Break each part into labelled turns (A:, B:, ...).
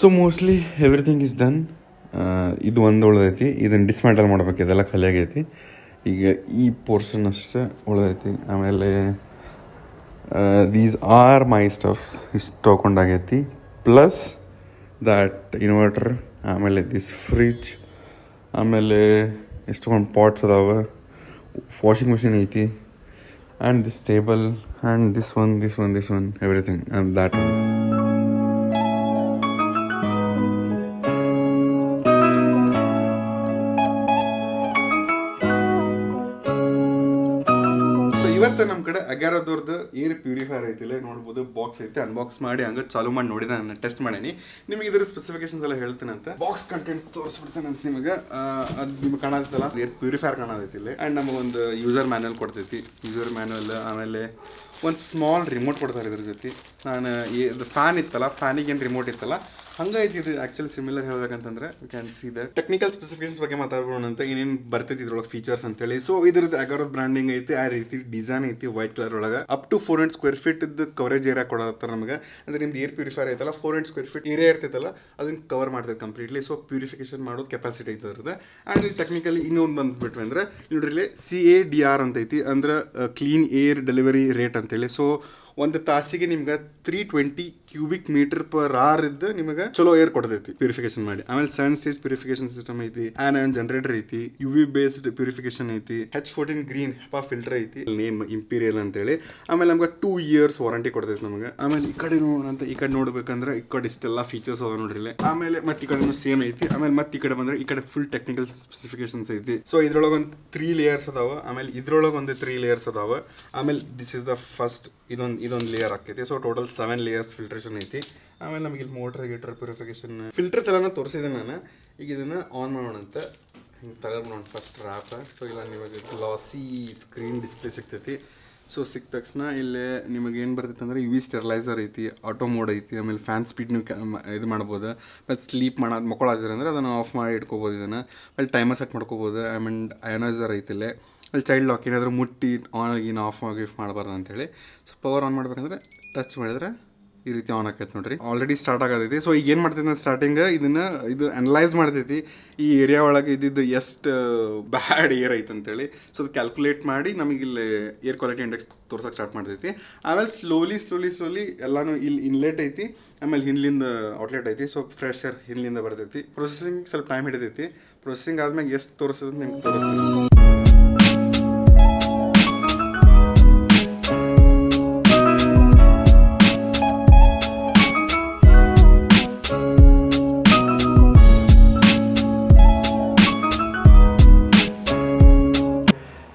A: So mostly everything is done. ಇದು ಒಂದು ಉಳ್ದೈತಿ, ಇದನ್ನು ಡಿಸ್ಮ್ಯಾಂಟಲ್ ಮಾಡ್ಬೇಕು, ಇದೆಲ್ಲ ಖಾಲಿ ಆಗೈತಿ. ಈಗ ಈ ಪೋರ್ಷನ್ ಅಷ್ಟೇ ಉಳ್ದೈತಿ. ಆಮೇಲೆ ದೀಸ್ ಆರ್ ಮೈ ಸ್ಟಫ್ಸ್ ಇಷ್ಟು ತೊಗೊಂಡಾಗೈತಿ, ಪ್ಲಸ್ ದ್ಯಾಟ್ ಇನ್ವರ್ಟರ್, ಆಮೇಲೆ ದಿಸ್ ಫ್ರಿಜ್, ಆಮೇಲೆ ಎಷ್ಟೊಂದು ಪಾಟ್ಸ್ ಅದಾವೆ, ವಾಷಿಂಗ್ ಮಿಷಿನ್ ಐತಿ, and this table, and this one everything, and that one. ಇವತ್ತು ನಮ್ಮ ಕಡೆ ಅಗ್ಯಾರದವ್ರದ್ದು ಏರ್ ಪ್ಯೂರಿಫೈರ್ ಐತಿಲ್ಲ ನೋಡ್ಬೋದು. ಬಾಕ್ಸ್ ಐತೆ, ಅನ್ಬಾಕ್ಸ್ ಮಾಡಿ ಹಂಗೆ ಚಾಲು ಮಾಡಿ ನೋಡಿದ, ನಾನು ಟೆಸ್ಟ್ ಮಾಡೀನಿ. ನಿಮಗೆ ಇದರ ಸ್ಪೆಸಿಫಿಕೇಶನ್ಸ್ ಎಲ್ಲ ಹೇಳ್ತೇನೆ ಅಂತ. ಬಾಕ್ಸ್ ಕಂಟೆಂಟ್ ತೋರಿಸ್ಬಿಡ್ತೇನೆ ಅಂತ ನಿಮಗೆ. ಅದು ನಿಮ್ಗೆ ಕಾಣತ್ತಲ್ಲ, ಏರ್ ಪ್ಯೂರಿಫೈರ್ ಕಾಣತೈತಿಲ್ಲ. ಆ್ಯಂಡ್ ನಮಗೊಂದು ಯೂಸರ್ ಮ್ಯಾನ್ಯಲ್ ಕೊಡ್ತೈತಿ, ಯೂಸರ್ ಮ್ಯಾನ್ಯಲ್. ಆಮೇಲೆ ಒಂದು ಸ್ಮಾಲ್ ರಿಮೋಟ್ ಕೊಡ್ತಾರೆ ಇದ್ರ ಜೊತೆ. ನಾನು ಇದು ಫ್ಯಾನ್ ಇತ್ತಲ್ಲ, ಫ್ಯಾನಿಗೆ ಏನು ರಿಮೋಟ್ ಇತ್ತಲ್ಲ ಹಂಗೈತಿ. ಇದು ಆ್ಯಕ್ಚುಲಿ ಸಿಮಿಲರ್ ಹೇಳ್ಬೇಕಂತಂದ್ರೆ you can see that. Technical specifications ಬಗ್ಗೆ ಮಾತಾಡೋಣ ಅಂತ, ಏನೇನು ಬರ್ತೈತಿ ಇದ್ರೊಳಗೆ ಫೀಚರ್ಸ್ ಅಂತೇಳಿ. ಸೊ ಇದ್ರದ್ದು ಅಗಾರೋದ್ ಬ್ರ್ಯಾಂಡಿಂಗ್ ಐತಿ, ಆ ರೀತಿ ಡಿಸೈನ್ ಐತಿ ವೈಟ್ ಕಲರ್ ಒಳಗೆ. ಅಪ್ ಟು 400 ಸ್ಕ್ವೇರ್ ಫೀಟ್ ಇದ್ದು ಕವರೇಜ್ ಏರಿಯಾ ಕೊಡತ್ತಾರೆ ನಮಗೆ. ಅಂದರೆ ನಿಮ್ದು ಏರ್ ಪ್ಯೂರಿಫೈರ್ ಐತಲ್ಲ, 400 ಸ್ಕ್ವೇರ್ ಫೀಟ್ ಏರಿಯಾ ಇರ್ತೈತಲ್ಲ, ಅದನ್ನ ಕವರ್ ಮಾಡ್ತೈತೆ ಕಂಪ್ಲೀಟ್ಲಿ. ಸೊ ಪ್ಯೂರಿಫಿಕೇಶನ್ ಮಾಡೋದು ಕೆಪಾಸಿಟಿ ಐತೆ ಅದ್ರದ್ದು. ಆ್ಯಂಡ್ ಇಲ್ಲಿ ಟೆಕ್ನಿಕಲಿ ಇನ್ನೊಂದು ಬಂದುಬಿಟ್ವಿ ಅಂದರೆ ನೋಡ್ರಿ CADR ಅಂತೈತಿ, ಅಂದ್ರೆ ಕ್ಲೀನ್ ಏರ್ ಡೆಲಿವರಿ ರೇಟ್ ಅಂತೇಳಿ. ಸೊ ಒಂದು ತಾಸಿಗೆ ನಿಮ್ಗೆ 320 ಕ್ಯೂಬಿಕ್ ಮೀಟರ್ ಪರ್ ಅವರ್ ಇದ್ದು ನಿಮಗೆ ಚಲೋ ಏರ್ ಕೊಡ್ತೈತಿ ಪ್ಯೂರಿಫಿಕೇಶನ್ ಮಾಡಿ. ಆಮೇಲೆ 7 ಸ್ಟೇಜ್ ಪ್ಯೂರಿಫಿಕೇಶನ್ ಸಿಸ್ಟಮ್ ಐತಿ, ಆನ್ ಜನರೇಟರ್ ಐತಿ, UV ಬೇಸ್ಡ್ ಪ್ಯೂರಿಫಿಕೇಶನ್ ಐತಿ, H14 ಗ್ರೀನ್ HEPA ಫಿಲ್ಟರ್ ಐತಿ, ನೇಮ್ ಇಂಪೀರಿಯಲ್ ಅಂತೇಳಿ. ಆಮೇಲೆ ನಮ್ಗೆ 2 ಇಯರ್ಸ್ ವಾರಂಟಿ ಕೊಡ್ತೈತಿ ನಮಗೆ. ಆಮೇಲೆ ಈ ಕಡೆ ನೋಡೋಣಂತ, ಈ ಕಡೆ ನೋಡ್ಬೇಕಂದ್ರೆ ಈ ಕಡೆ ಇಷ್ಟೆಲ್ಲ ಫೀಚರ್ಸ್ ಅದ ನೋಡ್ರಿ. ಆಮೇಲೆ ಮತ್ತೆ ಈ ಕಡೆ ಸೇಮ್ ಐತಿ. ಆಮೇಲೆ ಮತ್ತೆ ಈ ಕಡೆ ಬಂದ್ರೆ ಈ ಕಡೆ ಫುಲ್ ಟೆಕ್ನಿಕಲ್ ಸ್ಪೆಸಿಫಿಕೇಶನ್ಸ್ ಐತಿ. ಸೊ ಇದ್ರೊಳಗೆ ಒಂದು 3 ಲೇಯರ್ಸ್ ಅದಾವ, ಆಮೇಲೆ ಇದ್ರೊಳಗೆ ಒಂದು 3 ಲೇಯರ್ಸ್ ಅದಾವ. ಆಮೇಲೆ ದಿಸ್ ಇಸ್ ದ ಫಸ್ಟ್ ಇದೊಂದು ಲೇಯರ್ ಆಗ್ತೈತಿ. ಸೊ ಟೋಟಲ್ 7 ಲೇಯರ್ಸ್ ಫಿಲ್ಟ್ರೇಷನ್ ಐತಿ. ಆಮೇಲೆ ನಮಗೆ ಇಲ್ಲಿ ಮೋಟರ್ ಗೀಟರ್ ಪ್ಯೂರಿಫಿಕೇಶನ್ ಫಿಲ್ಟರ್ಸ್ ಎಲ್ಲ ತೋರಿಸಿದೆ ನಾನು. ಈಗ ಇದನ್ನು ಆನ್ ಮಾಡೋಣ ಅಂತ ಹಿಂಗೆ ತಗೊಂಡು ಫಸ್ಟ್ ರ್ಯಾಪ್. ಸೊ ಇಲ್ಲ ನಿಮಗೆ ಗ್ಲಾಸಿ ಸ್ಕ್ರೀನ್ ಡಿಸ್ಪ್ಲೇ ಸಿಗ್ತೈತಿ. ಸೊ ಸಿಕ್ಕ ತಕ್ಷಣ ಇಲ್ಲೇ ನಿಮಗೆ ಏನು ಬರ್ತೈತೆ ಅಂದರೆ UV ಸ್ಟೆರಿಲೈಸರ್ ಐತಿ, ಆಟೋ ಮೋಡ್ ಐತಿ, ಆಮೇಲೆ ಫ್ಯಾನ್ ಸ್ಪೀಡ್ ನೀವು ಇದು ಮಾಡ್ಬೋದು. ಮತ್ತು ಸ್ಲೀಪ್ ಮಕ್ಕಳಾದ್ರೆ ಅಂದರೆ ಅದನ್ನು ಆಫ್ ಮಾಡಿ ಇಟ್ಕೋಬೋದು. ಇದನ್ನು ಅಲ್ಲಿ ಟೈಮರ್ ಸೆಟ್ ಮಾಡ್ಕೋಬೋದು. ಆಮೇಲೆ ಅಯನೈಸರ್ ಐತಿಲ್ಲೇ. ಅಲ್ಲಿ ಚೈಲ್ಡ್ ಲಾಕ್, ಏನಾದರೂ ಮುಟ್ಟಿ ಆನ್ ಆಗಿ ಆಫ್ ಮಾಡಬಾರ್ದು ಅಂತೇಳಿ. ಸೊ ಪವರ್ ಆನ್ ಮಾಡ್ಬೇಕಂದ್ರೆ ಟಚ್ ಮಾಡಿದ್ರೆ ಈ ರೀತಿ ಆನ್ ಆಕೈತೆ ನೋಡ್ರಿ. ಆಲ್ರೆಡಿ ಸ್ಟಾರ್ಟ್ ಆಗತೈತಿ. ಸೊ ಈಗ ಏನು ಮಾಡ್ತೈತಿ ಅಂದ್ರೆ ಸ್ಟಾರ್ಟಿಂಗ್ ಇದು ಅನಲೈಸ್ ಮಾಡ್ತೈತಿ ಈ ಏರಿಯಾ ಒಳಗೆ ಇದ್ದಿದ್ದು ಎಷ್ಟು ಬ್ಯಾಡ್ ಏರ್ ಐತೆ ಅಂತೇಳಿ. ಸೊ ಅದು ಕ್ಯಾಲ್ಕುಲೇಟ್ ಮಾಡಿ ನಮಗೆ ಇಲ್ಲಿ ಏರ್ ಕ್ವಾಲಿಟಿ ಇಂಡೆಕ್ಸ್ ತೋರ್ಸೋಕೆ ಸ್ಟಾರ್ಟ್ ಮಾಡ್ತೈತಿ. ಆಮೇಲೆ ಸ್ಲೋಲಿ ಎಲ್ಲಾನು ಇಲ್ಲಿ ಇನ್ಲೆಟ್ ಐತಿ, ಆಮೇಲೆ ಹಿಂದ್ಲಿಂದ ಔಟ್ಲೆಟ್ ಐತಿ. ಸೊ ಫ್ರೆಶ್ ಏರ್ ಹಿಂದ್ಲಿಂದ ಬರ್ತೈತಿ. ಪ್ರೊಸೆಸಿಂಗ್ ಸ್ವಲ್ಪ ಟೈಮ್ ಹಿಡಿತೈತಿ. ಪ್ರೊಸೆಸಿಂಗ್ ಆದ್ಮೇಲೆ ಎಷ್ಟು ತೋರಿಸ್ತದೆ ನಿಮ್ಗೆ ತೋರಿಸ್ತೀನಿ.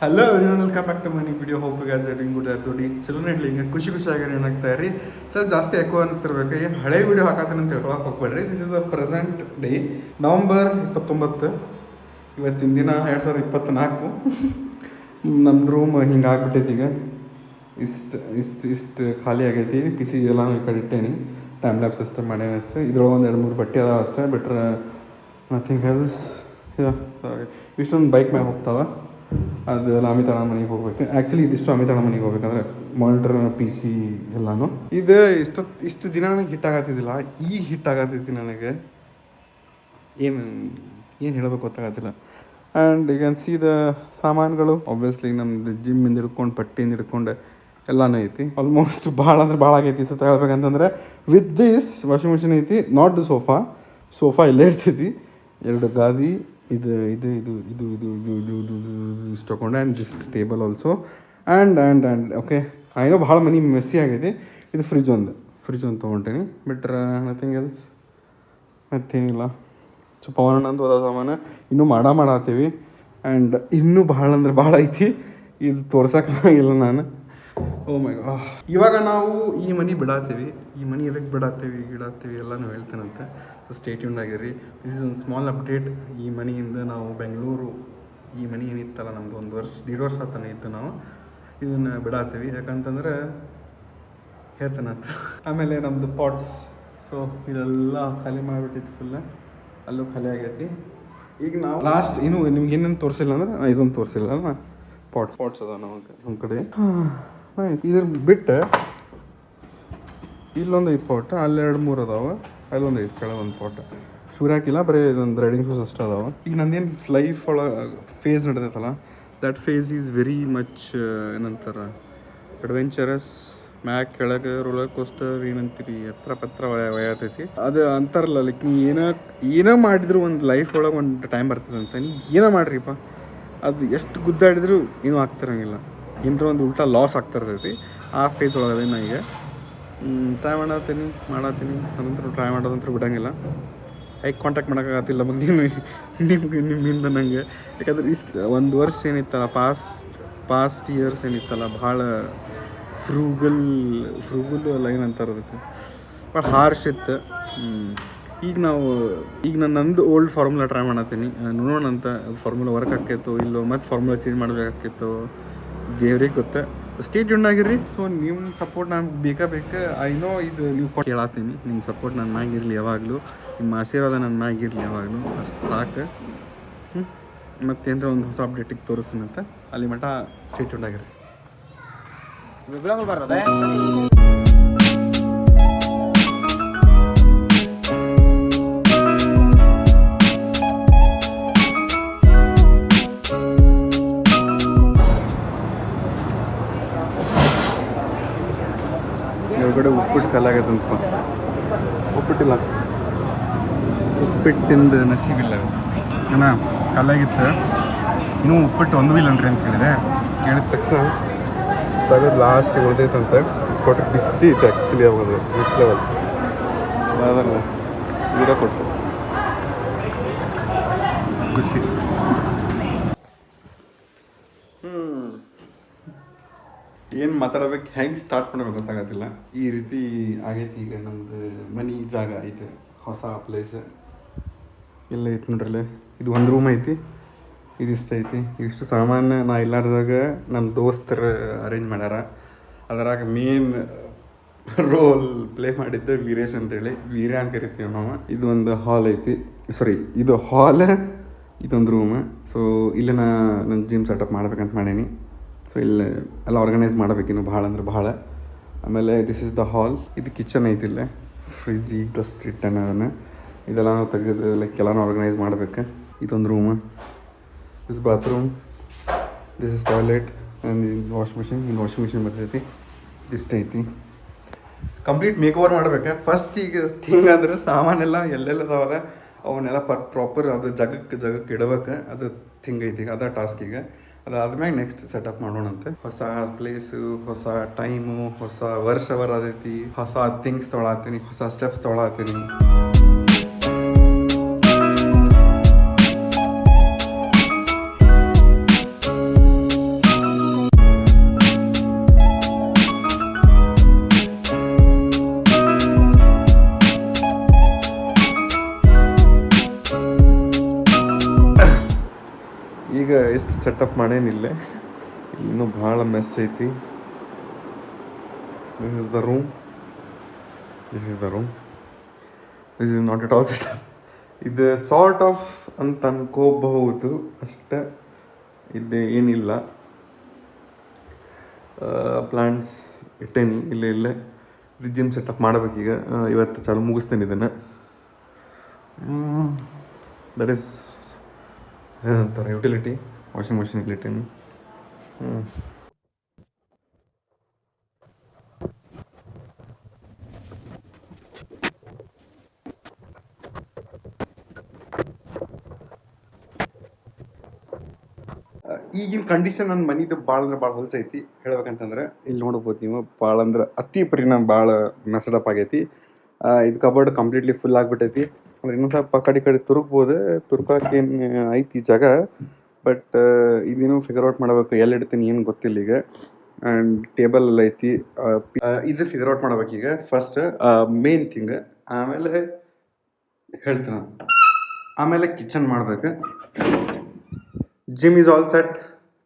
A: Hello everyone, welcome back to my new video. Hope you guys are doing good ಆಗಿ ಚಲೋ ನಡ್ಲಿ. ಹಿಂಗೆ ಖುಷಿಯಾಗಿ ಏನಾಗ್ತಾ ಇರಿ. ಸ್ವಲ್ಪ ಜಾಸ್ತಿ ಎಕೋ ಅನಿಸ್ತಿರ್ಬೇಕು. ಏನು ಹಳೆ ವಿಡಿಯೋ ಹಾಕತ್ತೇನೆ ಅಂತ ಹೇಳ್ಕೊಳಕ್ಕೆ ಹೋಗ್ಬೇಡ್ರಿ. This is the present day, November 29 ಇವತ್ತಿನ ದಿನ 2024. ನಮ್ಮ ರೂಮ್ ಹಿಂಗೆ ಆಗ್ಬಿಟ್ಟೈತಿ. ಈಗ ಇಷ್ಟು ಖಾಲಿ ಆಗೈತಿ. PC ಎಲ್ಲ ಈ ಕಡೆ ಇಟ್ಟೇನಿ. ಟೈಮ್ ಲ್ಯಾಬ್ ಸಿಸ್ಟಮ್ ಮಾಡೇನಿ ಅಷ್ಟೇ. ಇದ್ರೊಳಗೆ ಒಂದು 2-3 ಬಟ್ಟೆ ಅದಾವ ಅಷ್ಟೇ, ಬಿಟ್ರೆ ನಥಿಂಗ್ ಎಲ್ಸ್. ಇಷ್ಟೊಂದು ಬೈಕ್ ಮ್ಯಾಗ ಹೋಗ್ತಾವೆ. ಅದು ಎಲ್ಲ ಅಮಿತಾಳ ಮನೆಗೆ ಹೋಗ್ಬೇಕು. ಆ್ಯಕ್ಚುಲಿ ಇದಿಷ್ಟು ಅಮಿತಾಳ ಮನೆಗೆ ಹೋಗ್ಬೇಕಂದ್ರೆ ಮಾನಿಟರ್ PC ಎಲ್ಲಾನು. ಇದು ಇಷ್ಟು ದಿನ ನನಗೆ ಹಿಟ್ ಆಗತ್ತಿದ್ದಿಲ್ಲ, ಈಗ ಹಿಟ್ ಆಗತ್ತೈತಿ ನನಗೆ. ಏನು ಹೇಳಬೇಕು ಗೊತ್ತಾಗತ್ತಿಲ್ಲ. And you can see the ಸಾಮಾನುಗಳು ಆಬ್ವಿಯಸ್ಲಿ ನಮ್ದು ಜಿಮ್ಮಿಂದ ಹಿಡ್ಕೊಂಡು ಪಟ್ಟಿಯಿಂದ ಹಿಡ್ಕೊಂಡು ಎಲ್ಲನೂ ಐತಿ. ಆಲ್ಮೋಸ್ಟ್ ಭಾಳ ಅಂದ್ರೆ ಭಾಳ ಆಗೈತಿ. ಸತ ಹೇಳ್ಬೇಕಂತಂದ್ರೆ ವಿತ್ ದಿಸ್ ವಾಷಿಂಗ್ ಮಿಷಿನ್ ಐತಿ, ನಾಟ್ ದ ಸೋಫಾ ಇಲ್ಲೇ ಇರ್ತೈತಿ. 2 ಗಾದಿ, ಇದು ಇಷ್ಟು ತಗೊಂಡೆ. And this table also. And okay, ಏನೋ ಭಾಳ ಮನಿ ಮೆಸ್ಸಿ ಆಗೈತಿ. ಇದು ಫ್ರಿಜ್ ಒಂದು ತೊಗೊಂಡೇನಿ, ಬಿಟ್ರೆ ನಥಿಂಗ್ ಎಲ್ಸ್ ಮತ್ತೇನಿಲ್ಲ. ಸೊ ಪವನಣ್ಣಂದು ಹೋದ ಸಾಮಾನು ಇನ್ನೂ ಮಾಡತ್ತೀವಿ. ಆ್ಯಂಡ್ ಇನ್ನೂ ಭಾಳ ಅಂದ್ರೆ ಭಾಳ ಐತಿ. ಇದು ತೋರ್ಸೋಕ್ಕಾಗಿಲ್ಲ ನಾನು. ಓ ಮೈ ಗಾಡ್. ಇವಾಗ ನಾವು ಈ ಮನೆ ಬಿಡಾತೀವಿ. ಈ ಮನೆ ಎದಕ್ಕೆ ಬಿಡಾತೀವಿ ಎಲ್ಲನೂ ಹೇಳ್ತೇನಂತೆ. ಸೊ ಸ್ಟೇ ಟ್ಯೂನ್ಡ್ ಆಗಿರಿ. ದಿಸ್ ಇಸ್ ಒಂದು ಸ್ಮಾಲ್ ಅಪ್ಡೇಟ್. ಈ ಮನೆಯಿಂದ ನಾವು ಬೆಂಗಳೂರು, ಈ ಮನೆ ಏನಿತ್ತಲ್ಲ ನಮ್ದು 1-1.5 ವರ್ಷ ಆತನೇ ಇತ್ತು. ನಾವು ಇದನ್ನು ಬಿಡಾತೀವಿ ಯಾಕಂತಂದ್ರೆ ಹೇಳ್ತೇನಂತ. ಆಮೇಲೆ ನಮ್ಮದು ಪಾಟ್ಸ್, ಸೊ ಇದೆಲ್ಲ ಖಾಲಿ ಮಾಡಿಬಿಟ್ಟಿತ್ತು ಫುಲ್ಲ. ಅಲ್ಲೂ ಖಾಲಿ ಆಗೈತಿ. ಈಗ ನಾವು ಲಾಸ್ಟ್ ಇನ್ನೂ ನಿಮ್ಗೆ ಏನೇನು ತೋರಿಸಿಲ್ಲ ಅಂದ್ರೆ ಇದೊಂದು ತೋರಿಸಿಲ್ಲ ಅಲ್ಲ, ಪಾಟ್ಸ್ ಅದಾವ ನಮ್ಮ ಕಡೆ. ಇದ್ರ ಬಿಟ್ಟು ಇಲ್ಲೊಂದು 5 ಪಾಟ್, ಅಲ್ಲಿ 2-3 ಅದಾವ. ಅಲ್ಲೊಂದು ಐತೆ ಕೆಳಗೆ ಒಂದು ಪಾಟ್ ಶೂರ್ ಹಾಕಿಲ್ಲ, ಬರೀ ಇದೊಂದು ರೈಡಿಂಗ್ ಶೂಸ್ ಅಷ್ಟೇ ಅದಾವ. ಈಗ ನಂದೇನು ಲೈಫ್ ಒಳಗೆ ಫೇಸ್ ನಡೆದೈತಲ್ಲ, that phase is very much ಏನಂತಾರೆ ಅಡ್ವೆಂಚರಸ್. ಮ್ಯಾಕ್ ಕೆಳಗೆ ರೋಲರ್ ಕೋಸ್ಟರ್ ಏನಂತೀರಿ ಎತ್ತರ ಪತ್ರ ಒಯ್ಯತೈತಿ. ಅದು ಅಂತಾರಲ್ಲ, ಲೈಕ್ ನೀ ಏನೋ ಮಾಡಿದ್ರು ಒಂದು ಲೈಫ್ ಒಳಗೆ ಒಂದು ಟೈಮ್ ಬರ್ತದೆ ಅಂತ. ನೀ ಏನೋ ಮಾಡ್ರಿಪ್ಪ, ಅದು ಎಷ್ಟು ಗುದ್ದಾಡಿದ್ರು ಏನೂ ಆಗ್ತಿರಂಗಿಲ್ಲ, ಏನರ ಒಂದು ಉಲ್ಟಾ ಲಾಸ್ ಆಗ್ತಾ ಇರ್ತೈತಿ. ಆ ಫೇಸ್ ಒಳಗದೆ ನಾ ಈಗ ಟ್ರೈ ಮಾಡತ್ತೀನಿ ಅದಂತೂ ಟ್ರೈ ಮಾಡೋದಂತೂ ಬಿಡೋಂಗಿಲ್ಲ. ಐಕ್ ಕಾಂಟ್ಯಾಕ್ಟ್ ಮಾಡೋಕ್ಕಾಗತ್ತಿಲ್ಲ ಬಗ್ಗೆ ನಿಮ್ಮಿಂದ ನಂಗೆ. ಯಾಕಂದ್ರೆ ಇಷ್ಟು ಒಂದು ವರ್ಷ ಏನಿತ್ತಲ್ಲ, ಪಾಸ್ಟ್ ಇಯರ್ಸ್ ಏನಿತ್ತಲ್ಲ, ಭಾಳ ಫ್ರೂಗಲ್ ಅಲ್ಲ, ಏನಂತಾರೆ ಅದಕ್ಕೆ, ಭಾಳ ಹಾರ್ಶ್ ಇತ್ತು. ಈಗ ನಾನು ನಂದು ಓಲ್ಡ್ ಫಾರ್ಮುಲಾ ಟ್ರೈ ಮಾಡತ್ತೀನಿ, ನೋಡೋಣ ಅಂತ. ಅದು ಫಾರ್ಮುಲಾ ವರ್ಕ್ ಆಕೈತೋ ಇಲ್ಲೋ, ಮತ್ತು ಫಾರ್ಮುಲಾ ಚೇಂಜ್ ಮಾಡಬೇಕಾಕೈತೋ ದೇವ್ರಿಗೆ ಗೊತ್ತೆ. ಸ್ಟೇಟ್ ಟ್ಯೂನ್ ಆಗಿರ್ರಿ. ಸೊ ನಿಮ್ಮ ಸಪೋರ್ಟ್ ನಾನು ಬೇಕು. ಐ ನೋ ಇದು ನೀವು ಕೇಳತ್ತೀನಿ. ನಿಮ್ಮ ಸಪೋರ್ಟ್ ನನ್ನ ಮ್ಯಾಗಿರಲಿ ಯಾವಾಗಲೂ, ನಿಮ್ಮ ಆಶೀರ್ವಾದ ನನ್ನ ಮ್ಯಾಗಿರಲಿ ಯಾವಾಗಲೂ, ಅಷ್ಟು ಸಾಕು. ಮತ್ತೇನರ ಒಂದು ಹೊಸ ಅಪ್ಡೇಟಿಗೆ ತೋರಿಸ್ತೀನಿ ಅಂತ. ಅಲ್ಲಿ ಮಟ್ಟ ಸ್ಟೇಟ್ ಟ್ಯೂನ್ ಆಗಿರ್ರಿ. ಬರೋದೇ ಹೊರಗಡೆ ಉಪ್ಪಿಟ್ಟು ಕಲಾಗೈತಂತ. ಉಪ್ಪಿಟ್ಟಿಲ್ಲ, ಉಪ್ಪಿಟ್ಟಿಂದ ನಸೀಬಿಲ್ಲ ಅಣ್ಣ, ಕಲ್ಲಾಗಿತ್ತು. ಇನ್ನೂ ಉಪ್ಪಿಟ್ಟು ಒಂದೂ ಇಲ್ಲನ್ರಿ ಅಂತ ಕೇಳಿದ ತಕ್ಷಣ ತೆಗೆದು ಲಾಸ್ಟಿಗೆ ಉಳಿದೈತಂತೆ ಕೊಟ್ಟರೆ. ಬಿಸಿ ಇತ್ತು ಆ್ಯಕ್ಚುಲಿ, ಅವಾಗ ನೆಕ್ಸ್ಟ್ ಲೆವೆಲ್ ಅದಲ್ಲ ನೀರ ಕೊಟ್ಟು ಖುಷಿ. ಏನು ಮಾತಾಡಬೇಕು, ಹೆಂಗೆ ಸ್ಟಾರ್ಟ್ ಮಾಡಬೇಕು ಗೊತ್ತಾಗತ್ತಿಲ್ಲ. ಈ ರೀತಿ ಆಗೈತಿ. ಈಗ ನಮ್ಮದು ಮನೆ ಜಾಗ ಐತೆ, ಹೊಸ ಪ್ಲೇಸ್ ಎಲ್ಲ ಐತಿ ನೋಡ್ರಲ್ಲೇ. ಇದು ಒಂದು ರೂಮ್ ಐತಿ, ಇದಿಷ್ಟು ಐತಿ. ಇಷ್ಟು ಸಾಮಾನು ನಾ ಇಲ್ಲಾರ್ದಾಗ ನಮ್ಮ ದೋಸ್ತರು ಅರೇಂಜ್ ಮಾಡ್ಯಾರ. ಅದರಾಗ ಮೇನ್ ರೋಲ್ ಪ್ಲೇ ಮಾಡಿದ್ದೆ ವೀರೇಶ್ ಅಂತೇಳಿ, ವೀರ್ಯ ಅಂತ ಕರಿತೀವಿ ನಾವು. ಇದು ಒಂದು ಹಾಲ್ ಐತಿ, ಸಾರಿ ಇದು ಹಾಲ್, ಇದೊಂದು ರೂಮ್. ಸೊ ಇಲ್ಲಿ ನನ್ನ ಜಿಮ್ ಸೆಟಪ್ ಮಾಡ್ಬೇಕಂತ ಮಾಡೀನಿ. ಸೊ ಇಲ್ಲಿ ಎಲ್ಲ ಆರ್ಗನೈಸ್ ಮಾಡಬೇಕಿನ್ನು ಭಾಳ ಅಂದ್ರೆ ಭಾಳ. ಆಮೇಲೆ ದಿಸ್ ಇಸ್ ದ ಹಾಲ್. ಇದು ಕಿಚನ್ ಐತಿ, ಇಲ್ಲೇ ಫ್ರಿಜ್ ಜಸ್ಟ್ ಇಟ್ಟನ ಅದನ್ನು. ಇದೆಲ್ಲ ನಾವು ತೆಗೆದು ಲೈಕ್ ಎಲ್ಲನೂ ಆರ್ಗನೈಸ್ ಮಾಡ್ಬೇಕು. ಇದೊಂದು room, this bathroom, this is toilet and washing machine. ಇಲ್ಲಿ ವಾಷಿಂಗ್ ಮಿಷಿನ್ ಬರ್ತೈತಿ. ಇಷ್ಟ ಐತಿ. ಕಂಪ್ಲೀಟ್ ಮೇಕ್ ಓವರ್ ಮಾಡ್ಬೇಕು ಫಸ್ಟ್. ಈಗ ಥಿಂಗ್ ಅಂದ್ರೆ ಸಾಮಾನೆಲ್ಲ ಎಲ್ಲೆಲ್ಲದಾವಲ್ಲ ಅವನ್ನೆಲ್ಲ ಪ್ರಾಪರ್ ಅದು ಜಗಕ್ಕೆ ಇಡಬೇಕು. ಅದು ಥಿಂಗ್ ಐತಿ, ಅದ ಟಾಸ್ಕ್. ಈಗ ಅದಾದ್ಮೇಲೆ ನೆಕ್ಸ್ಟ್ ಸೆಟಪ್ ಮಾಡೋಣಂತೆ. ಹೊಸ ಪ್ಲೇಸು, ಹೊಸ ಟೈಮು, ಹೊಸ ವರ್ಷ ಬರೋದೈತಿ, ಹೊಸ ಥಿಂಗ್ಸ್ ತೊಗೊಳತ್ತೀನಿ, ಹೊಸ ಸ್ಟೆಪ್ಸ್ ತೊಗೊಳತ್ತೀನಿ. ಈಗ ಎಷ್ಟು ಸೆಟಪ್ ಮಾಡೇನಿಲ್ಲ, ಇನ್ನೂ ಭಾಳ ಮೆಸ್ ಐತಿ. This is the room, this is not at all setup. ಇದು ಸಾರ್ಟ್ ಆಫ್ ಅಂತ ಅನ್ಕೋಬಹುದು ಅಷ್ಟೇ. ಇದು ಏನಿಲ್ಲ. ಪ್ಲಾಂಟ್ಸ್ ಇಟ್ಟೇನಿ ಇಲ್ಲೇ. ಜಿಮ್ ಸೆಟಪ್ ಮಾಡ್ಬೇಕೀಗ. ಇವತ್ತು ಚಾಲು ಮುಗಿಸ್ತೇನೆ ಇದನ್ನು. ದಟ್ ಈಸ್ ಏನಂತಾರೆ ಯುಟಿಲಿಟಿ. ವಾಷಿಂಗ್ ಮಿಷಿನ್ ಇಟ್ಲೀನಿ. ಈಗಿನ ಕಂಡೀಷನ್ ನನ್ನ ಮನಿದು ಭಾಳ ಅಂದ್ರೆ ಭಾಳ ಹೊಲಸ ಐತಿ. ಹೇಳ್ಬೇಕಂತಂದ್ರೆ ಇಲ್ಲಿ ನೋಡ್ಬೋದು ನೀವು, ಭಾಳ ಅಂದ್ರೆ ಅತಿ ಪರಿಣಾಮ ಭಾಳ ಮೆಸಡಪ್ ಆಗೈತಿ. ಇದು ಕಬೋರ್ಡ್ ಕಂಪ್ಲೀಟ್ಲಿ ಫುಲ್ ಆಗಿಬಿಟ್ಟೈತಿ. ಅಂದ್ರೆ ಇನ್ನೊಂದು ಸ್ವಲ್ಪ ಕಡೆ ತುರುಕ್ಬೋದು, ತುರ್ಕೋಕೇನು ಐತಿ ಜಾಗ. ಬಟ್ ಇದೇನು ಫಿಗರ್ ಔಟ್ ಮಾಡಬೇಕು, ಎಲ್ಲಿ ಇಡ್ತೀನಿ ಏನು ಗೊತ್ತಿಲ್ಲ ಈಗ. ಆ್ಯಂಡ್ ಟೇಬಲ್ ಎಲ್ಲ ಐತಿ. ಇದು ಫಿಗರ್ ಔಟ್ ಮಾಡ್ಬೇಕೀಗ ಫಸ್ಟ್ ಮೇನ್ ಥಿಂಗ್. ಆಮೇಲೆ ಹೇಳ್ತೀನಿ, ಆಮೇಲೆ ಕಿಚನ್ ಮಾಡ್ಬೇಕು. Gym is all set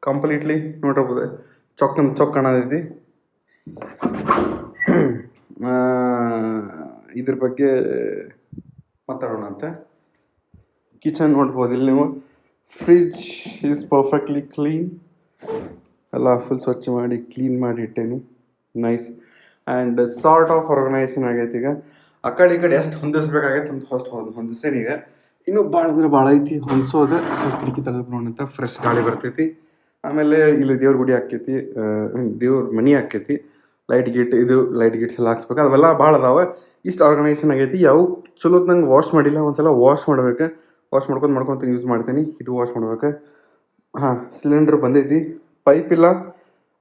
A: completely. ನೋಡಿರ್ಬೋದು ಚೊಕ್ ಕಾಣತೈತಿ. ಇದ್ರ ಬಗ್ಗೆ ಮಾತಾಡೋಣ ಅಂತ. ಕಿಚನ್ ನೋಡ್ಬೋದು ಇಲ್ಲಿ ನೀವು. Fridge is perfectly clean. ಎಲ್ಲ ಫುಲ್ ಸ್ವಚ್ಛ ಮಾಡಿ ಕ್ಲೀನ್ ಮಾಡಿ ಇಟ್ಟೇನಿ. Nice. And sort of organisation ಆಗೈತಿ ಈಗ. ಆ ಕಡೆ ಈ ಕಡೆ ಎಷ್ಟು ಹೊಂದಿಸ್ಬೇಕಾಗೈತೆ ಅಂತ ಫಸ್ಟ್ ಹೊಂದಿಸ್ತೇನೆ ಈಗ. ಇನ್ನೂ ಭಾಳ ಅಂದ್ರೆ ಭಾಳ ಐತಿ ಹೊಂದಿಸೋದು. ಕಿಟಕಿ ತೆಗೆದು ನೋಡಂತ ಫ್ರೆಶ್ ಗಾಳಿ ಬರ್ತೈತಿ. ಆಮೇಲೆ ಇಲ್ಲಿ ದೇವ್ರ ಗುಡಿ ಆಕೈತಿ, ದೇವ್ರ ಮನಿ ಆಕೈತಿ, ಲೈಟ್ ಗೇಟ್ಸ್ ಎಲ್ಲ ಹಾಕ್ಸ್ಬೇಕು. ಅವೆಲ್ಲ ಭಾಳ ಅದಾವೆ. ಇಷ್ಟು ಆರ್ಗನೈಸೇಷನ್ ಆಗೈತಿ. ಯಾವ ಚಲೋತ್ ನಂಗೆ ವಾಶ್ ಮಾಡಿಲ್ಲ, ಒಂದ್ಸಲ ವಾಶ್ ಮಾಡ್ಬೇಕು. ವಾಶ್ ಮಾಡ್ಕೊಂತ ಯೂಸ್ ಮಾಡ್ತೀನಿ. ಇದು ವಾಶ್ ಮಾಡ್ಬೇಕು. ಹಾಂ, ಸಿಲಿಂಡ್ರ್ ಬಂದೈತಿ. ಪೈಪ್ ಇಲ್ಲ,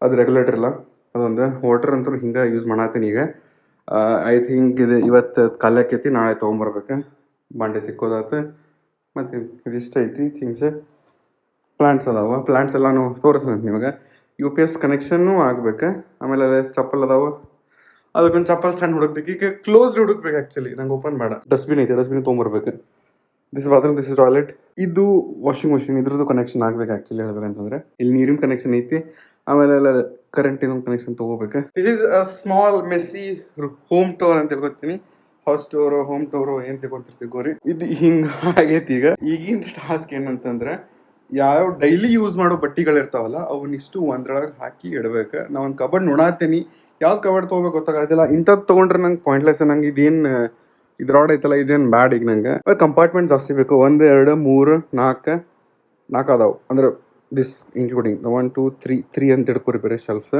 A: ಅದು ರೆಗ್ಯುಲೇಟರ್ ಇಲ್ಲ. ಅದೊಂದು ವಾಟರ್ ಅಂತೂ ಹಿಂಗೆ ಯೂಸ್ ಮಾಡತ್ತೀನಿ ಈಗ. ಐ ಥಿಂಕ್ ಇದು ಇವತ್ತು ಖಾಲಿ ಆಕೈತಿ, ನಾಳೆ ತೊಗೊಂಬರ್ಬೇಕು. ಬಾಂಡೆ ತಿಕ್ಕೋದಾತು. ಮತ್ತು ಇದಿಷ್ಟ ಐತಿ ಥಿಂಗ್ಸ್. ಪ್ಲಾಂಟ್ಸ್ ಅದಾವೆ. ಪ್ಲಾಂಟ್ಸ್ ಎಲ್ಲಾನು ತೋರಿಸ್ತೀನಿ ನಿಮಗೆ. UPS ಕನೆಕ್ಷನ್ನು ಆಗ್ಬೇಕು. ಆಮೇಲೆ ಅದೇ ಚಪ್ಪಲ್ ಅದಾವೆ, ಅದಕ್ಕೊಂದು ಚಪ್ಪಲ್ ಸ್ಟ್ಯಾಂಡ್ ಹುಡುಕ್ಬೇಕು. ಈಗ ಕ್ಲೋಸ್ಡ್ ಹುಡುಕ್ಬೇಕು ಆ್ಯಕ್ಚುಲಿ, ನಂಗೆ ಓಪನ್ ಬೇಡ. ಡಸ್ಟ್ಬಿನ್ ಐತೆ, ಡಸ್ಟ್ಬಿನ್ ತೊಗೊಂಬರ್ಬೇಕು. This bathroom, this is toilet. ಇದು ವಾಷಿಂಗ್ ಮಷಿನ್, ಇದ್ರದ್ದು ಕನೆಕ್ಷನ್ ಆಗ್ಬೇಕು ಆ್ಯಕ್ಚುಲಿ ಹೇಳ್ಬೇಕಂತಂದ್ರೆ. ಇಲ್ಲಿ ನೀರಿನ ಕನೆಕ್ಷನ್ ಐತಿ, ಆಮೇಲೆ ಎಲ್ಲ ಕರೆಂಟಿನ ಕನೆಕ್ಷನ್ ತೊಗೋಬೇಕು. This is a small messy home tour ಅಂತ ತಿಳ್ಕೊತೀನಿ. ಹೌಸ್ ಟೂರು, ಹೋಮ್ ಟೂರು ಏನು ತಿಳ್ಕೊತಿರ್ತೀವಿ ಗೋರಿ. ಇದು ಹಿಂಗೆ ಆಗೈತಿ ಈಗ. ಈಗಿನ ಟಾಸ್ಕ್ ಏನಂತಂದ್ರೆ, ಯಾವ ಡೈಲಿ ಯೂಸ್ ಮಾಡೋ ಬಟ್ಟೆಗಳಿರ್ತಾವಲ್ಲ ಅವನ್ನಿಷ್ಟು ಒಂದ್ರೊಳಗೆ ಹಾಕಿ ಇಡ್ಬೇಕು. ನಾ ಒಂದು ಕಬರ್ಡ್ ನೋಡಾತೀನಿ, ಯಾವ್ದು ಕಬರ್ಡ್ ತೊಗೋಬೇಕು ಗೊತ್ತಾಗೋದಿಲ್ಲ. ಇಂಥದ್ದು ತೊಗೊಂಡ್ರೆ ನಂಗೆ ಪಾಯಿಂಟ್ಲೆಸ್. ನಂಗೆ ಇದೇನು ಇದ್ರಾಡ್ ಐತಲ್ಲ, ಇದೇನು ಬ್ಯಾಡ್. ಈಗ ನಂಗೆ ಕಂಪಾರ್ಟ್ಮೆಂಟ್ ಜಾಸ್ತಿ ಬೇಕು. 1 2 3 4 ಅದಾವೆ ಅಂದ್ರೆ ದಿಸ್ ಇನ್ಕ್ಲೂಡಿಂಗ್ 1 2 3 ಅಂತ ಹಿಡ್ಕೊರಿ ಬೇರೆ ಶೆಲ್ಫ್.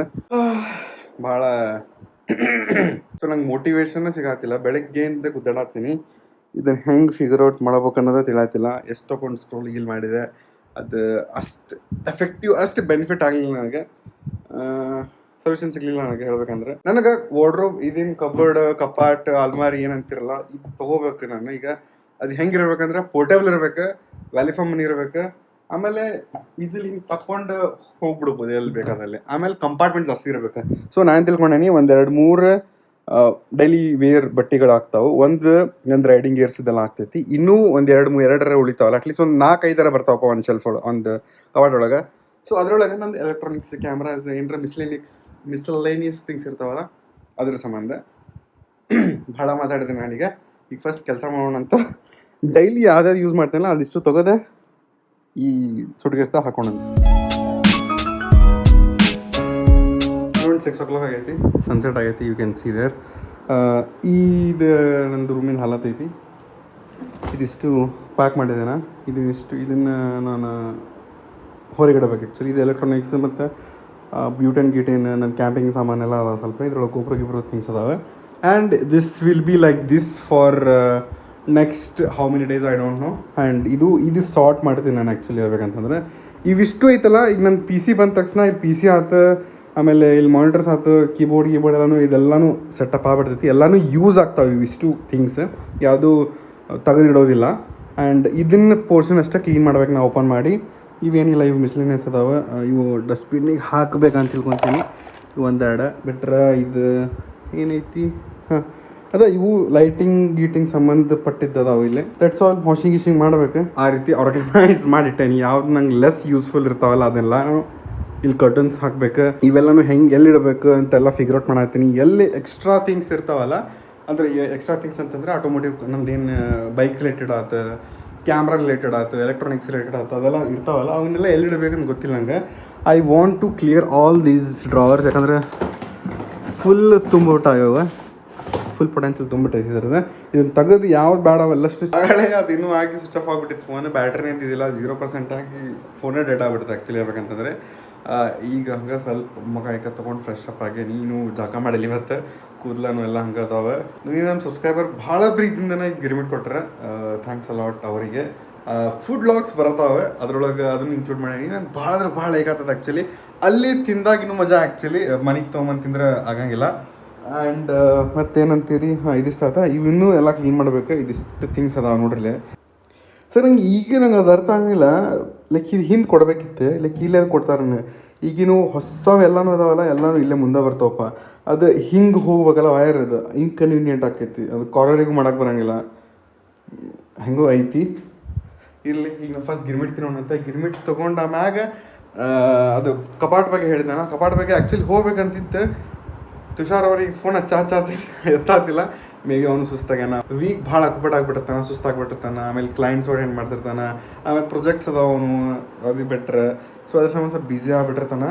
A: ಭಾಳ ಸೊ ನಂಗೆ ಮೋಟಿವೇಶನ್ ಸಿಗತ್ತಿಲ್ಲ. ಬೆಳಗ್ಗೆಯಿಂದ ಗುದ್ದಾಡತ್ತೀನಿ. ಇದನ್ನು ಹೆಂಗೆ ಫಿಗರ್ ಔಟ್ ಮಾಡ್ಬೇಕು ಅನ್ನೋದೇ ತಿಳಿಯತ್ತಿಲ್ಲ. ಎಷ್ಟು ತೊಗೊಂಡು ಸ್ಕ್ರೋಲ್ ಮಾಡಿದೆ, ಅದು ಅಷ್ಟು ಎಫೆಕ್ಟಿವ್, ಅಷ್ಟು ಬೆನಿಫಿಟ್ ಆಗಲಿಲ್ಲ ನನಗೆ. ಸೊಲ್ಯೂಷನ್ ಸಿಗಲಿಲ್ಲ ನನಗೆ ಹೇಳ್ಬೇಕಂದ್ರೆ. ನನಗೆ ವಾರ್ಡ್ರೋಬ್, ಇದೇನು ಕಬೋರ್ಡ್, ಕಪಾಟ್, ಅಲ್ಮಾರಿ ಏನಂತಿರಲ್ಲ, ಇದು ತೊಗೋಬೇಕು ನಾನು ಈಗ. ಅದು ಹೆಂಗಿರ್ಬೇಕಂದ್ರೆ ಪೋರ್ಟೇಬಲ್ ಇರ್ಬೇಕು, ವ್ಯಾಲಿಫಾರ್ಮ್ ಇರ್ಬೇಕು. ಆಮೇಲೆ ಈಸಿಲಿ ಹಿಂಗೆ ತಕೊಂಡು ಹೋಗ್ಬಿಡ್ಬೋದು ಎಲ್ಲಿ ಬೇಕಾದಲ್ಲಿ. ಆಮೇಲೆ ಕಂಪಾರ್ಟ್ಮೆಂಟ್ ಜಾಸ್ತಿ ಇರ್ಬೇಕು. ಸೊ ನಾನು ತಿಳ್ಕೊಂಡೇನಿ, 1 2 3 ಡೈಲಿ ವೇರ್ ಬಟ್ಟೆಗಳು ಆಗ್ತಾವೆ. ಒಂದು ರೈಡಿಂಗ್ ಗೇರ್ಸ್ ಇದೆಲ್ಲ ಆಗ್ತೈತಿ. ಇನ್ನೂ 1 2 3 2 ಉಳಿತಾವಲ್ಲ. ಅಟ್ಲೀಸ್ಟ್ ಒಂದು 4 5 ಬರ್ತಾವಪ್ಪ ಒಂದು ಶೆಲ್ಫ್ ಒಂದು ಕವಾಡ್ ಒಳಗೆ. ಸೊ ಅದ್ರೊಳಗೆ ನಂದು ಎಲೆಕ್ಟ್ರಾನಿಕ್ಸ್, ಕ್ಯಾಮ್ರಾಸ್, ಏನರ ಮಿಸ್ಲೆನಿಯಸ್ ಥಿಂಗ್ಸ್ ಇರ್ತಾವಲ್ಲ ಅದ್ರ ಸಂಬಂಧ. ಭಾಳ ಮಾತಾಡಿದೆ ನಾನೀಗ. ಈಗ ಫಸ್ಟ್ ಕೆಲಸ ಮಾಡೋಣ ಅಂತ. ಡೈಲಿ ಯಾವ್ದಾದ್ರು ಯೂಸ್ ಮಾಡ್ತೀನಲ್ಲ ಅದಿಷ್ಟು ತೊಗೋದೆ ಈ ಸುಟ್ಗೆಸ್ದಾಗ ಹಾಕೊಂಡ. 6 o'clock ಆಗೈತಿ, ಸನ್ಸೆಟ್ ಆಗೈತಿ. You can see there. ಇದು ನಂದು ರೂಮಿನ ಹಾಲತ್ ಐತಿ. ಇದಿಷ್ಟು ಪ್ಯಾಕ್ ಮಾಡಿದ್ದೇನೆ. ಇದನ್ನು ನಾನು ಹೊರಗಿಡಬೇಕು ಆ್ಯಕ್ಚುಲಿ. ಇದು ಎಲೆಕ್ಟ್ರಾನಿಕ್ಸ್ ಮತ್ತು ಬ್ಯೂಟನ್ ಗೀಟೇನ್, ನನ್ನ ಕ್ಯಾಂಪಿಂಗ್ ಸಾಮಾನೆಲ್ಲ ಅದಾವೆ ಸ್ವಲ್ಪ. ಇದ್ರೊಳಗೆ ಗೊಬ್ಬರ ಥಿಂಗ್ಸ್ ಅದಾವೆ. And this will be like this for next how many days I don't know. And ಇದು ಸಾರ್ಟ್ ಮಾಡ್ತೀನಿ ನಾನು ಆ್ಯಕ್ಚುಲಿ ಹೇಳ್ಬೇಕಂತಂದ್ರೆ. ಇವಿಷ್ಟು ಐತಲ್ಲ, ಈಗ ನನ್ನ PC ಬಂದ ತಕ್ಷಣ ಈ PC ಆಯ್ತು, ಆಮೇಲೆ ಇಲ್ಲಿ ಮಾನಿಟರ್ಸ್ ಆಯ್ತು, ಕೀಬೋರ್ಡ್ ಎಲ್ಲನೂ ಇದೆಲ್ಲನೂ ಸೆಟಪ್ ಆಗ್ಬಿಡ್ತೈತಿ. ಎಲ್ಲನೂ ಯೂಸ್ ಆಗ್ತಾವೆ ಇವಿಷ್ಟು ಥಿಂಗ್ಸ್, ಯಾವುದೂ ತೆಗೆದಿಡೋದಿಲ್ಲ. ಆ್ಯಂಡ್ ಇದನ್ನ ಪೋರ್ಷನ್ ಅಷ್ಟೇ ಕ್ಲೀನ್ ಮಾಡ್ಬೇಕು ನಾವು ಓಪನ್ ಮಾಡಿ. ಇವೇನಿಲ್ಲ, ಇವು ಮಿಸ್ಲಿನಿಯಸ್ ಅದಾವೆ, ಇವು ಡಸ್ಟ್ಬಿನ್ನಿಗೆ ಹಾಕ್ಬೇಕಂತ ತಿಳ್ಕೊತೀನಿ. ಇವು 1 2 ಬಿಟ್ರೆ ಇದು ಏನೈತಿ, ಹಾಂ ಅದ ಇವು ಲೈಟಿಂಗ್ ಸಂಬಂಧಪಟ್ಟಿದ್ದದಾವೆ ಇಲ್ಲಿ. That's all. ವಾಷಿಂಗ್ ಮಾಡಬೇಕು. ಆ ರೀತಿ ಆರ್ಗನೈಸ್ ಮಾಡಿಟ್ಟೇನಿ. ಯಾವ್ದು ನಂಗೆ ಲೆಸ್ ಯೂಸ್ಫುಲ್ ಇರ್ತಾವಲ್ಲ ಅದೆಲ್ಲ ಇಲ್ಲಿ ಕರ್ಟನ್ಸ್ ಹಾಕ್ಬೇಕು. ಇವೆಲ್ಲನೂ ಹೆಂಗೆ ಎಲ್ಲಿಡಬೇಕು ಅಂತೆಲ್ಲ ಫಿಗರ್ ಔಟ್ ಮಾಡತ್ತೀನಿ. ಎಲ್ಲಿ ಎಕ್ಸ್ಟ್ರಾ ಥಿಂಗ್ಸ್ ಇರ್ತಾವಲ್ಲ, ಅಂದರೆ ಎಕ್ಸ್ಟ್ರಾ ಥಿಂಗ್ಸ್ ಅಂತಂದರೆ ಆಟೋಮೋಟಿವ್, ನಮ್ದೇನು ಬೈಕ್ ರಿಲೇಟೆಡ್ ಆಯ್ತು, ಕ್ಯಾಮ್ರಾ ರಿಲೇಟೆಡ್ ಆಯ್ತು, ಎಲೆಕ್ಟ್ರಾನಿಕ್ಸ್ ರಿಲೇಟೆಡ್ ಆಯ್ತು, ಅದೆಲ್ಲ ಇರ್ತಾವಲ್ಲ ಅವನ್ನೆಲ್ಲ ಎಲ್ಲಿಡಬೇಕಂತ ಗೊತ್ತಿಲ್ಲ ನಂಗೆ. I want to clear all these drawers. ಯಾಕಂದರೆ ಫುಲ್ ತುಂಬಿಟ್ಟಾಗ್ಯಾವ, ಫುಲ್ ಪೊಟೆನ್ಷಿಯಲ್ ತುಂಬಿಟ್ಟೈತಿ ಇದ್ರದ್ದು. ಇದನ್ನು ತೆಗೆದು ಯಾವ್ದು ಬೇಡ ಅವೆಲ್ಲಷ್ಟು ಆಗಲೇ ಅದು ಇನ್ನೂ ಆಗಿ ಸ್ವಿಚ್ ಆಫ್ ಆಗಿಬಿಟ್ಟಿತ್ತು ಫೋನ್. ಬ್ಯಾಟ್ರಿ ಅಂತಿದ್ದಿಲ್ಲ, 0% ಆಗಿ ಫೋನೇ ಡೆಡ್ ಆಗಿಬಿಡುತ್ತೆ ಆ್ಯಕ್ಚುಲಿ ಹೇಳ್ಬೇಕಂತಂದರೆ. ಈಗ ಹಂಗೆ ಸ್ವಲ್ಪ ಮಗ ತೊಗೊಂಡು ಫ್ರೆಶ್ ಅಪ್ ಆಗಿ ನೀನು ಜಾಕ ಮಾಡಿಲ್ಲ ಇವತ್ತು. ಕೂದಲೂ ಎಲ್ಲ ಹಂಗೆ ಅದಾವೆ. ನೀವು ನಮ್ಮ ಸಬ್ಸ್ಕ್ರೈಬರ್ ಭಾಳ ಪ್ರೀತಿಯಿಂದನೇ ಗಿರ್ಮಿಟ್ ಕೊಟ್ಟರೆ, ಥ್ಯಾಂಕ್ಸ್ ಅಲಾಟ್ ಅವರಿಗೆ. ಫುಡ್ ಲಾಗ್ಸ್ ಬರತಾವೆ, ಅದ್ರೊಳಗೆ ಅದನ್ನು ಇನ್ಕ್ಲೂಡ್ ಮಾಡೀನಿ. ನಂಗೆ ಭಾಳ ಅಂದ್ರೆ ಭಾಳ ಹೇಗಾಗ್ತದೆ ಆ್ಯಕ್ಚುಲಿ. ಅಲ್ಲಿ ತಿಂದಾಗ ಇನ್ನೂ ಮಜಾ ಆ್ಯಕ್ಚುಲಿ, ಮನೆಗೆ ತೊಗೊಂಬಂದು ತಿಂದ್ರೆ ಆಗಂಗಿಲ್ಲ. ಆ್ಯಂಡ್ ಮತ್ತೇನಂತೀರಿ, ಹಾಂ ಇದಿಷ್ಟು ಆಯ್ತಾ. ಇವಿನ್ನೂ ಎಲ್ಲ ಕ್ಲೀನ್ ಮಾಡಬೇಕು. ಇದಿಷ್ಟು ಥಿಂಗ್ಸ್ ಅದಾವೆ ನೋಡ್ರಿ. ಸರ್ ನಂಗೆ ಈಗ ನಂಗೆ ಅದು ಅರ್ಥ ಆಗಂಗಿಲ್ಲ. ಲೈಕ್ ಇದು ಹಿಂದೆ ಕೊಡಬೇಕಿತ್ತು, ಲೈಕ್ ಇಲ್ಲೇ ಕೊಡ್ತಾರೆ. ಈಗಿನ ಹೊಸವೆಲ್ಲನೂ ಅದಾವಲ್ಲ, ಎಲ್ಲನೂ ಇಲ್ಲೇ ಮುಂದೆ ಬರ್ತಾವಪ್ಪ. ಅದು ಹಿಂಗೆ ಹೋಗ್ಬೇಕಲ್ಲ ವಯರ್, ಅದು ಇನ್ಕನ್ವೀನಿಯೆಂಟ್ ಆಕೈತಿ. ಅದು ಕಾರ್ನರಿಗೂ ಮಾಡೋಕ್ಕೆ ಬರೋಂಗಿಲ್ಲ. ಹೆಂಗೂ ಐತಿ ಇರಲಿ. ಈಗ ನಾವು ಫಸ್ಟ್ ಗಿರ್ಮಿಟ್ ತಿನ್ನೋಣಂತ. ಗಿರ್ಮಿಟ್ ತೊಗೊಂಡು ಆಮ್ಯಾಗ ಅದು ಕಪಾಟ್ ಬಗ್ಗೆ ಹೇಳಿದೆ ನಾನು. ಕಪಾಟ್ ಬಗ್ಗೆ ಆ್ಯಕ್ಚುಲಿ ಹೋಗ್ಬೇಕಂತಿತ್ತು. ತುಷಾರ್ ಅವ್ರಿಗೆ ಫೋನ್ ಎತ್ತಾತಿಲ್ಲ. ಮೇ ಬಿ ಅವನು ಸುಸ್ತಾಗ್ಯಾನ. ವೀಕ್ ಭಾಳ ಆಗ್ಬಿಟ್ಟಿರ್ತಾನೆ, ಸುಸ್ತಾಗ್ಬಿಟ್ಟಿರ್ತಾನೆ. ಆಮೇಲೆ ಕ್ಲೈಂಟ್ಸ್ ಅವ್ರು ಏನು ಮಾಡ್ತಿರ್ತಾನೆ, ಆಮೇಲೆ ಪ್ರೊಜೆಕ್ಟ್ಸ್ ಅದಾವ ಅವನು, ಅದು ಬೆಟ್ರೆ. ಸೊ ಅದ್ರ ಸಂಬಂಧ ಸ್ವಲ್ಪ ಬ್ಯುಸಿ ಆಗ್ಬಿಟ್ಟಿರ್ತಾನೆ.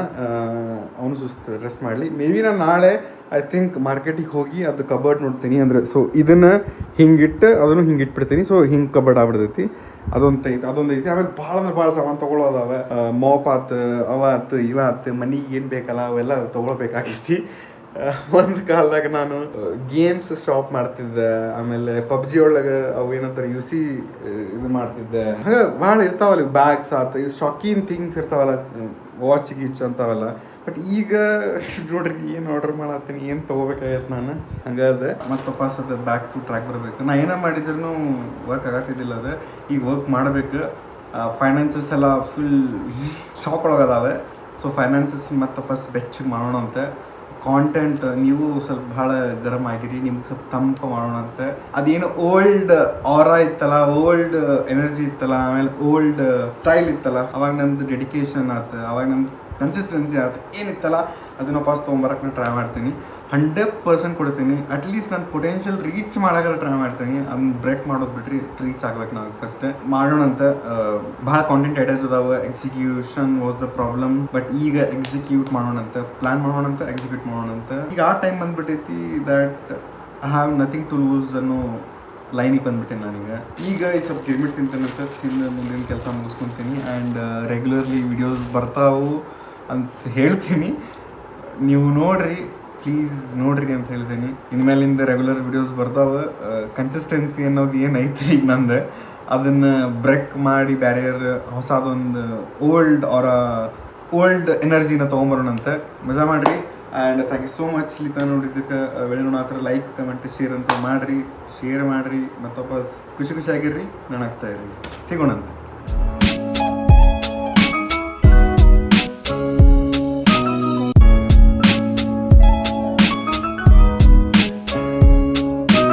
A: ಅವನು ರೆಸ್ಟ್ ಮಾಡಲಿ. ಮೇ ಬಿ ನಾನು ನಾಳೆ ಐ ಥಿಂಕ್ ಮಾರ್ಕೆಟಿಗೆ ಹೋಗಿ ಅದು ಕಬರ್ಡ್ ನೋಡ್ತೀನಿ ಅಂದರೆ ಸೊ ಇದನ್ನು ಹಿಂಗಿಟ್ಟು ಅದನ್ನು ಹಿಂಗೆ ಇಟ್ಬಿಡ್ತೀನಿ ಸೊ ಹಿಂಗೆ ಕಬರ್ಡ್ ಆಗ್ಬಿಡ್ತೈತಿ ಅದೊಂದು ಐತಿ ಆಮೇಲೆ ಭಾಳ ಅಂದ್ರೆ ಭಾಳ ಸಾಮಾನು ತೊಗೊಳೋದಾವೆ ಮೋಪ್ ಆತು ಅವ ಆತು ಇವ ಆತು ಮನೆಗೆ ಏನು ಬೇಕಲ್ಲ ಅವೆಲ್ಲ ತೊಗೊಳ್ಬೇಕಾಗೈತಿ ಒಂದು ಕಾಲದಾಗ ನಾನು ಗೇಮ್ಸ್ ಶಾಪ್ ಮಾಡ್ತಿದ್ದೆ ಆಮೇಲೆ ಪಬ್ಜಿ ಒಳಗೆ ಅವು ಏನಂತಾರೆ UC ಇದು ಮಾಡ್ತಿದ್ದೆ ಹಾಗೆ ಭಾಳ ಇರ್ತಾವಲ್ಲ ಬ್ಯಾಗ್ಸ್ ಆತು ಇವು ಶಾಕಿನ್ ಥಿಂಗ್ಸ್ ಇರ್ತಾವಲ್ಲ ವಾಚ್ ಗೀಚ್ ಅಂತಾವಲ್ಲ ಬಟ್ ಈಗ ನೋಡ್ರಿ ಏನು ಆರ್ಡರ್ ಮಾಡತ್ತೀನಿ ಏನು ತೊಗೋಬೇಕಾಗೈತೆ ನಾನು ಹಂಗಾದೆ ಮತ್ತೆ ವಾಪಸ್ ಅದು ಬ್ಯಾಕ್ ಟು ಟ್ರ್ಯಾಕ್ ಬರಬೇಕು ನಾ ಏನೋ ಮಾಡಿದ್ರು ವರ್ಕ್ ಆಗತ್ತಿದ್ದಿಲ್ಲ ಅದು ಈಗ ವರ್ಕ್ ಮಾಡಬೇಕು ಫೈನಾನ್ಸಸ್ ಎಲ್ಲ ಫುಲ್ ಶಾಕ್ ಒಳಗದಾವೆ ಸೊ ಫೈನಾನ್ಸಸ್ ಮತ್ತೆ ವಾಪಸ್ ಬೆಚ್ಚಗೆ ಮಾಡೋಣ ಅಂತ ಕಾಂಟೆಂಟ್ ನೀವು ಸ್ವಲ್ಪ ಭಾಳ ಗರಂ ಆಗಿರಿ ನಿಮ್ಗೆ ಸ್ವಲ್ಪ ತಂಪು ಮಾಡೋಣ ಅಂತ ಅದೇನು ಓಲ್ಡ್ ಆರಾ ಇತ್ತಲ್ಲ ಓಲ್ಡ್ ಎನರ್ಜಿ ಇತ್ತಲ್ಲ ಆಮೇಲೆ ಓಲ್ಡ್ ಸ್ಟೈಲ್ ಇತ್ತಲ್ಲ ಅವಾಗ ನಂದು ಡೆಡಿಕೇಶನ್ ಆಯ್ತು ಅವಾಗ ನಂದು ಕನ್ಸಿಸ್ಟೆನ್ಸಿ ಆಯ್ತು ಏನಿತ್ತಲ್ಲ ಅದನ್ನ ವಾಪಸ್ ತೊಗೊಂಬರಕ್ಕೆ ನಾನು ಟ್ರೈ ಮಾಡ್ತೀನಿ 100% ಕೊಡ್ತೀನಿ ಅಟ್ಲೀಸ್ಟ್ ನಾನು ಪೊಟೆನ್ಷಿಯಲ್ ರೀಚ್ ಮಾಡೋಕೆ ಟ್ರೈ ಮಾಡ್ತೀನಿ ಅದನ್ನ ಬ್ರೇಕ್ ಮಾಡೋದು ಬಿಟ್ರಿ ರೀಚ್ ಆಗ್ಬೇಕು ನಾವು ಫಸ್ಟ್ ಮಾಡೋಣ ಅಂತ ಭಾಳ ಕಾಂಟೆಂಟ್ ಐಡಿಯಾಸ್ ಅದಾವೆ execution was the problem but ಈಗ ಎಕ್ಸಿಕ್ಯೂಟ್ ಮಾಡೋಣ ಅಂತ ಪ್ಲಾನ್ ಮಾಡೋಣ ಅಂತ ಎಕ್ಸಿಕ್ಯೂಟ್ ಮಾಡೋಣ ಅಂತ ಈಗ ಆ ಟೈಮ್ ಬಂದ್ಬಿಟ್ಟೈತಿ that I have nothing to lose ಅನ್ನೋ ಲೈನಿಗೆ ಬಂದ್ಬಿಟ್ಟೆ ನನಗೆ ಈಗ ಈ ಸ್ವಲ್ಪ ಕಿರ್ಮಿಟ್ ತಿಂತೇನಂತ ತಿಂದು ಮುಂದಿನ ಕೆಲಸ ಮುಗಿಸ್ಕೊತೀನಿ ಆ್ಯಂಡ್ ರೆಗ್ಯುಲರ್ಲಿ ವಿಡಿಯೋಸ್ ಬರ್ತಾವು ಅಂತ ಹೇಳ್ತೀನಿ ನೀವು ನೋಡ್ರಿ ಪ್ಲೀಸ್ ನೋಡ್ರಿ ಅಂತ ಹೇಳ್ತೀನಿ ಇನ್ಮೇಲಿಂದ ರೆಗ್ಯುಲರ್ ವಿಡಿಯೋಸ್ ಬರ್ತಾವೆ ಕನ್ಸಿಸ್ಟೆನ್ಸಿ ಅನ್ನೋದು ಏನೈತಿ ಈಗ ನಂದು ಅದನ್ನು ಬ್ರೇಕ್ ಮಾಡಿ ಬ್ಯಾರಿಯರ್ ಹೊಸದೊಂದು ಓಲ್ಡ್ ಎನರ್ಜಿನ ತೊಗೊಂಬರೋಣ ಅಂತ ಮಜಾ ಮಾಡಿರಿ and thank you so much ಇಲ್ಲಿ ತನಕ ನೋಡಿದ್ದಕ್ಕೆ ವೇಣು ಹತ್ರ ಲೈಕ್ ಕಮೆಂಟ್ ಶೇರ್ ಅಂತ ಮಾಡಿರಿ ಶೇರ್ ಮಾಡಿರಿ ಮತ್ತು ವಾಪಸ್ ಖುಷಿಯಾಗಿರ್ರಿ ನಾನು ಆಗ್ತಾ ಇರಿ ಸಿಗೋಣಂತೆ